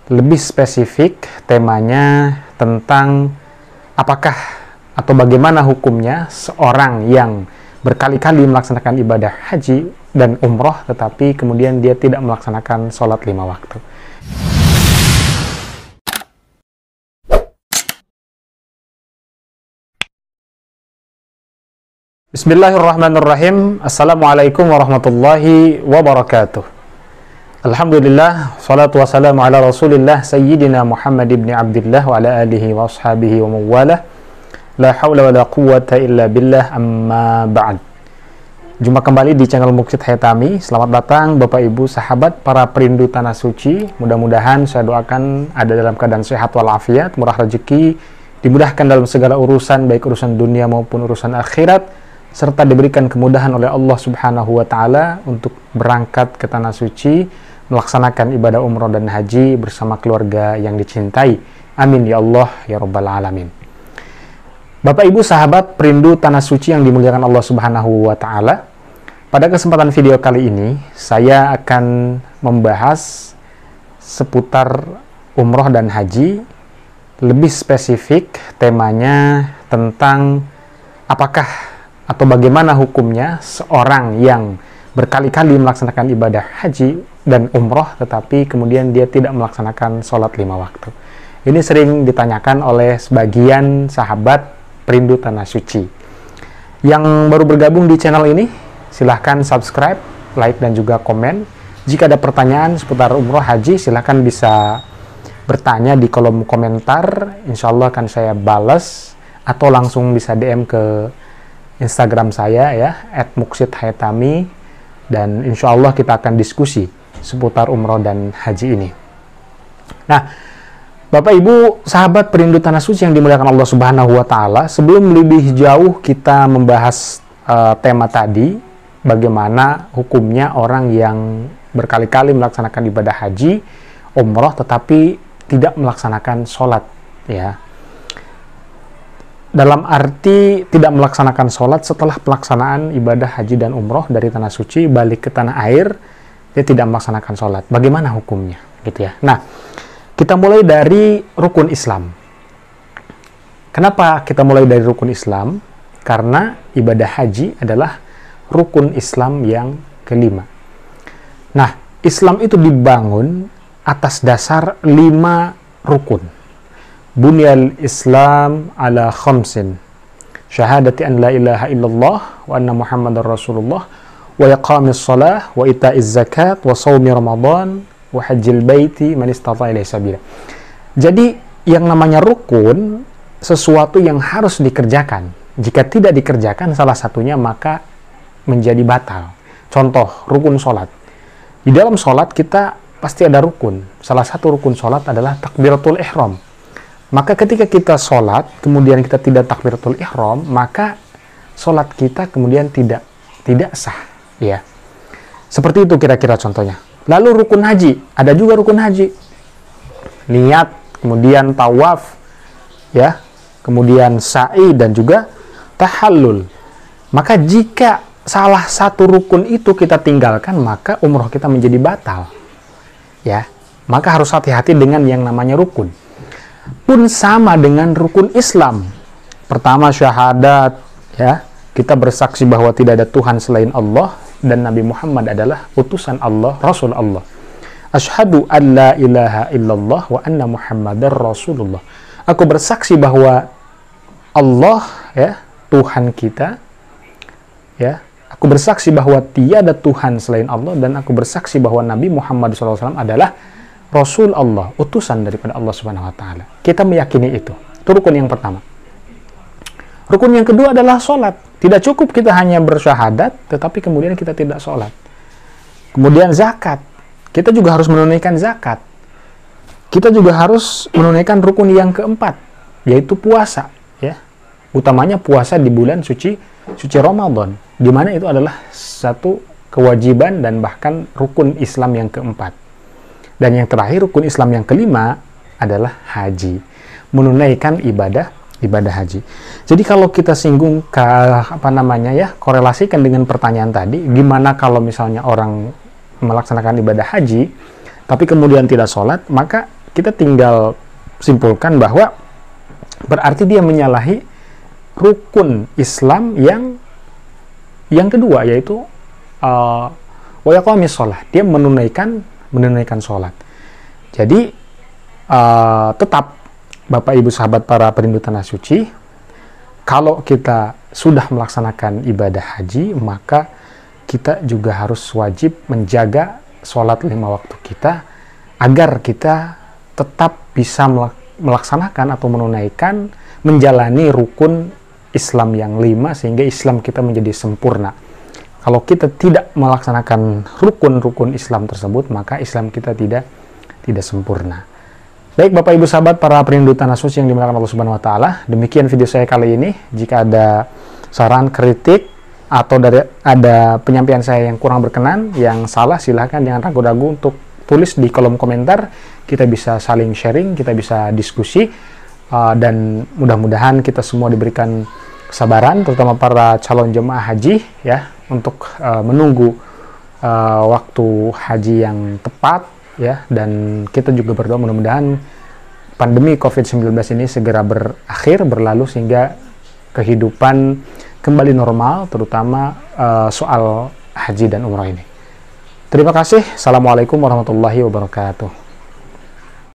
Lebih spesifik, temanya tentang apakah atau bagaimana hukumnya seorang yang berkali-kali melaksanakan ibadah haji dan umroh tetapi kemudian dia tidak melaksanakan sholat 5 waktu. Bismillahirrahmanirrahim. Assalamualaikum warahmatullahi wabarakatuh. Alhamdulillah, salatu wassalamu ala rasulillah Sayyidina Muhammad ibn Abdillah wa ala alihi wa ashabihi wa mawalah. La hawla wa la quwwata illa billah, amma ba'd. Jumpa kembali di channel Muksid Hayatami. Selamat datang Bapak Ibu sahabat para perindu tanah suci. Mudah-mudahan saya doakan ada dalam keadaan sehat walafiat, murah rezeki, dimudahkan dalam segala urusan, baik urusan dunia maupun urusan akhirat, serta diberikan kemudahan oleh Allah Subhanahu wa Ta'ala untuk berangkat ke tanah suci, melaksanakan ibadah umroh dan haji bersama keluarga yang dicintai. Amin ya Allah ya Rabbal Alamin. Bapak Ibu sahabat perindu tanah suci yang dimuliakan Allah Subhanahu wa Ta'ala, pada kesempatan video kali ini saya akan membahas seputar umroh dan haji. Lebih spesifik, temanya tentang apakah atau bagaimana hukumnya seorang yang berkali-kali melaksanakan ibadah haji dan umroh tetapi kemudian dia tidak melaksanakan sholat 5 waktu. Ini sering ditanyakan oleh sebagian sahabat perindu tanah suci. Yang baru bergabung di channel ini, silahkan subscribe, like, dan juga komen. Jika ada pertanyaan seputar umroh haji, silahkan bisa bertanya di kolom komentar. Insya Allah akan saya balas, atau langsung bisa DM ke Instagram saya ya, @muksidhayatami, dan insya Allah kita akan diskusi seputar umroh dan haji ini. Nah, Bapak Ibu sahabat perindu tanah suci yang dimuliakan Allah Subhanahu wa Ta'ala, sebelum lebih jauh kita membahas tema tadi, bagaimana hukumnya orang yang berkali-kali melaksanakan ibadah haji, umroh tetapi tidak melaksanakan sholat ya. Dalam arti tidak melaksanakan sholat setelah pelaksanaan ibadah haji dan umroh dari tanah suci balik ke tanah air, dia tidak melaksanakan sholat. Bagaimana hukumnya gitu ya. Nah, kita mulai dari rukun Islam. Kenapa kita mulai dari rukun Islam? Karena ibadah haji adalah rukun Islam yang kelima. Nah, Islam itu dibangun atas dasar 5 rukun. Bunyal Islam ala khamsin. Syahadati an la ilaha illallah wa anna Muhammadar Rasulullah wa iqamis shalah wa ita'iz zakat wa shaumi Ramadan wa hajjil baiti man istata'a ilaihi sabila. Jadi yang namanya rukun sesuatu yang harus dikerjakan. Jika tidak dikerjakan salah satunya maka menjadi batal. Contoh rukun sholat. Di dalam sholat kita pasti ada rukun. Salah satu rukun sholat adalah takbiratul ihram. Maka ketika kita sholat, kemudian kita tidak takbiratul ihram, maka sholat kita kemudian tidak sah, ya. Seperti itu kira-kira contohnya. Lalu rukun haji, ada juga rukun haji. Niat, kemudian tawaf, ya, kemudian sa'i dan juga tahallul. Maka jika salah satu rukun itu kita tinggalkan, maka umroh kita menjadi batal, ya. Maka harus hati-hati dengan yang namanya rukun. Pun sama dengan rukun Islam. Pertama syahadat, ya, kita bersaksi bahwa tidak ada Tuhan selain Allah dan Nabi Muhammad adalah utusan Allah, Rasul Allah. Asyhadu an la ilaha illallah wa anna Muhammadar Rasulullah. Aku bersaksi bahwa Allah, ya, Tuhan kita, ya. Aku bersaksi bahwa tiada Tuhan selain Allah dan aku bersaksi bahwa Nabi Muhammad SAW adalah Rasul Allah, utusan daripada Allah Subhanahu wa Ta'ala. Kita meyakini itu. Itu rukun yang pertama. Rukun yang kedua adalah sholat. Tidak cukup kita hanya bersyahadat, tetapi kemudian kita tidak sholat. Kemudian zakat. Kita juga harus menunaikan zakat. Kita juga harus menunaikan rukun yang keempat, yaitu puasa. Ya. Utamanya puasa di bulan suci Ramadan, di mana itu adalah satu kewajiban dan bahkan rukun Islam yang keempat. Dan yang terakhir, rukun Islam yang kelima adalah haji. Menunaikan ibadah haji. Jadi kalau kita singgung ke korelasikan dengan pertanyaan tadi, gimana kalau misalnya orang melaksanakan ibadah haji tapi kemudian tidak sholat, maka kita tinggal simpulkan bahwa berarti dia menyalahi rukun Islam yang kedua, yaitu wa yaqamis shalah, dia menunaikan sholat. Jadi tetap Bapak Ibu sahabat para perindu tanah suci, kalau kita sudah melaksanakan ibadah haji, maka kita juga harus wajib menjaga sholat 5 waktu kita, agar kita tetap bisa melaksanakan atau menunaikan, menjalani rukun Islam yang 5, sehingga Islam kita menjadi sempurna. Kalau kita tidak melaksanakan rukun-rukun Islam tersebut, maka Islam kita tidak sempurna. Baik Bapak Ibu sahabat para perindu tanah suci yang dimuliakan Allah Subhanahu wa taala, demikian video saya kali ini. Jika ada saran, kritik, atau ada penyampaian saya yang kurang berkenan, yang salah, silahkan jangan ragu-ragu untuk tulis di kolom komentar. Kita bisa saling sharing, kita bisa diskusi, dan mudah-mudahan kita semua diberikan kesabaran, terutama para calon jemaah haji ya, untuk menunggu waktu haji yang tepat ya. Dan kita juga berdoa mudah-mudahan pandemi COVID-19 ini segera berakhir, berlalu, sehingga kehidupan kembali normal, terutama soal haji dan umrah ini. Terima kasih. Assalamualaikum warahmatullahi wabarakatuh.